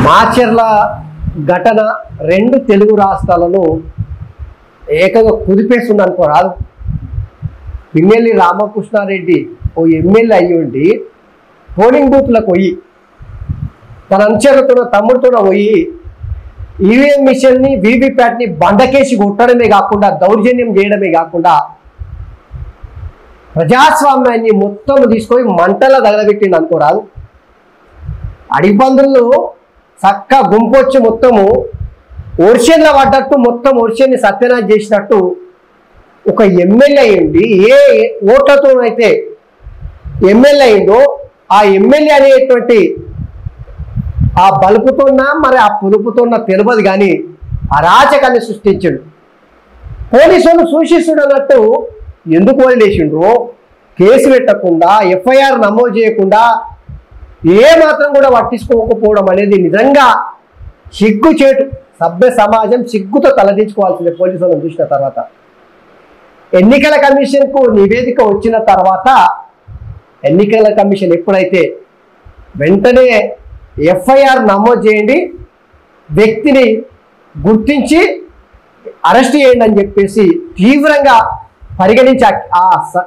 మాచర్ల ఘటన రెండు తెలుగు రాష్ట్రాలను ఏకంగా కుదిపేస్తుంది అనుకోరాదు. పిన్నెల్లి రామకృష్ణారెడ్డి ఓ ఎమ్మెల్యే అయ్యుండి పోలింగ్ బూత్లకు పోయి తన అనుచరులతో తమ్ముడితో పోయి ఈవీఎం మిషన్ని వీవీప్యాట్ని బండకేసి కొట్టడమే కాకుండా దౌర్జన్యం చేయడమే కాకుండా ప్రజాస్వామ్యాన్ని మొత్తం తీసుకొని మంటల తగలబెట్టింది అనుకోరాదు. అడిబందుల్లో చక్క గుంపొచ్చి మొత్తము ఓర్షన్లో పడ్డట్టు మొత్తం ఓర్షన్ని సత్యనాశ చేసినట్టు ఒక ఎమ్మెల్యే అయ్యింది. ఏ ఓట్లతోనైతే ఎమ్మెల్యే అయిందో ఆ ఎమ్మెల్యే అనేటువంటి ఆ బలుపుతోన్నా మరి ఆ పులుపుతోన్నా తెలియదు కానీ అరాచకాన్ని సృష్టించాడు. పోలీసులు సూచిస్తుడు అన్నట్టు ఎందుకు వదిలేసిండ్రో కేసు పెట్టకుండా ఎఫ్ఐఆర్ నమోదు చేయకుండా ఏ మాత్రం కూడా పట్టించుకోకపోవడం అనేది నిజంగా సిగ్గుచేటు. సభ్య సమాజం సిగ్గుతో తలదించుకోవాల్సిందే. పోలీసులను చూసిన తర్వాత ఎన్నికల కమిషన్కు నివేదిక వచ్చిన తర్వాత ఎన్నికల కమిషన్ ఎప్పుడైతే వెంటనే ఎఫ్ఐఆర్ నమోదు చేయండి, వ్యక్తిని గుర్తించి అరెస్ట్ చేయండి అని చెప్పేసి తీవ్రంగా పరిగణించి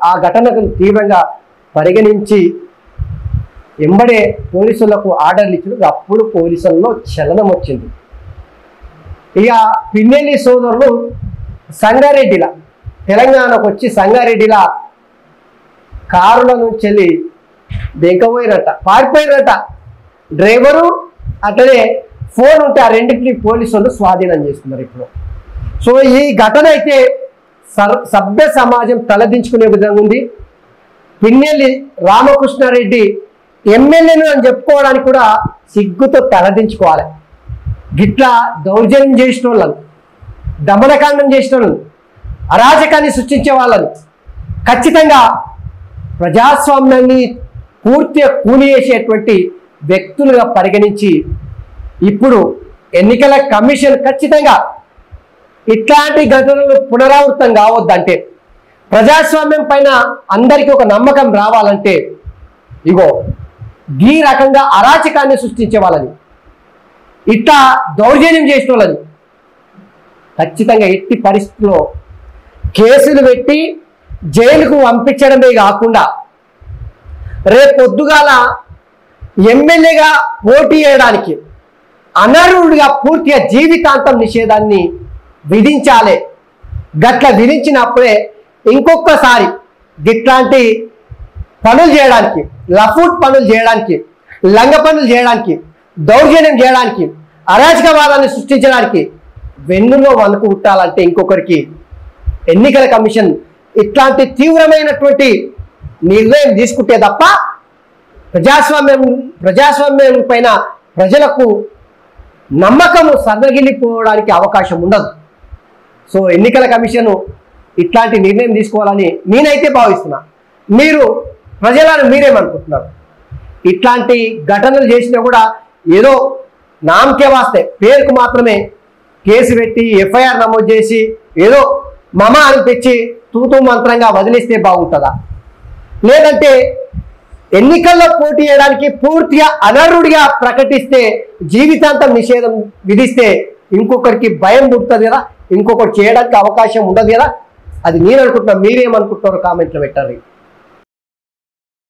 ఆ ఘటనకు తీవ్రంగా పరిగణించి ఎంబడే పోలీసులకు ఆర్డర్లు ఇచ్చారు. అప్పుడు పోలీసుల్లో చలనం వచ్చింది. ఇక పిన్నెల్లి సోదరులు సంగారెడ్డిలా తెలంగాణకు వచ్చి సంగారెడ్డిలా కారుల నుంచి వెళ్ళి దింకపోయినట్ట పారిపోయినట్ట. డ్రైవరు అట్లనే ఫోన్ ఉంటే ఆ రెండింటిని పోలీసులు స్వాధీనం చేసుకున్నారు ఇప్పుడు. సో ఈ ఘటన అయితే సభ్య సమాజం తలదించుకునే విధంగా ఉంది. పిన్నెల్లి రామకృష్ణారెడ్డి ఎమ్మెల్యేను అని చెప్పుకోవడానికి కూడా సిగ్గుతో తలదించుకోవాలి. గిట్లా దౌర్జన్యం చేసిన వాళ్ళని, దమనకాండం చేసిన వాళ్ళని, అరాచకాన్ని సృష్టించే వాళ్ళని ఖచ్చితంగా ప్రజాస్వామ్యాన్ని పూర్తిగా కూలియేసేటువంటి వ్యక్తులుగా పరిగణించి ఇప్పుడు ఎన్నికల కమిషన్ ఖచ్చితంగా ఇట్లాంటి ఘటనలు పునరావృతం కావద్దంటే, ప్రజాస్వామ్యం పైన అందరికీ ఒక నమ్మకం రావాలంటే ఇగో ఈ రకంగా అరాచకాన్ని సృష్టించే వాళ్ళని, ఇట్లా దౌర్జన్యం చేసిన వాళ్ళని ఖచ్చితంగా ఎట్టి పరిస్థితుల్లో కేసులు పెట్టి జైలుకు పంపించడమే కాకుండా రేపొద్దుగాల ఎమ్మెల్యేగా పోటీ చేయడానికి అనర్హుడిగా పూర్తిగా జీవితాంతం నిషేధాన్ని విధించాలి. గట్ల విధించినప్పుడే ఇంకొకసారి ఇట్లాంటి పనులు చేయడానికి, లఫూట్ పనులు చేయడానికి, లంగ పనులు చేయడానికి, దౌర్జన్యం చేయడానికి, అరాచకవాదాన్ని సృష్టించడానికి వెన్నులో వణుకు పుట్టాలంటే ఇంకొకరికి ఎన్నికల కమిషన్ ఇట్లాంటి తీవ్రమైనటువంటి నిర్ణయం తీసుకుంటే తప్ప ప్రజాస్వామ్యం పైన ప్రజలకు నమ్మకము సన్నగిల్లిపోవడానికి అవకాశం ఉండదు. సో ఎన్నికల కమిషన్ ఇట్లాంటి నిర్ణయం తీసుకోవాలని నేనైతే భావిస్తున్నా. మీరు ప్రజలను మీరేమనుకుంటున్నారు? ఇట్లాంటి ఘటనలు చేసినా కూడా ఏదో నామకే వాస్తే పేరుకు మాత్రమే కేసు పెట్టి ఎఫ్ఐఆర్ నమోదు చేసి ఏదో మమ అనిపించి తూతూ మంత్రంగా వదిలిస్తే బాగుంటుందా? లేదంటే ఎన్నికల్లో పోటీ చేయడానికి పూర్తిగా అనర్హుడిగా ప్రకటిస్తే జీవితాంతం నిషేధం విధిస్తే ఇంకొకరికి భయం పుడుతుంది కదా, ఇంకొకటి చేయడానికి అవకాశం ఉండదు కదా? అది నేను అనుకుంటున్నా. మీరేమనుకుంటున్నారో కామెంట్లో పెట్టండి.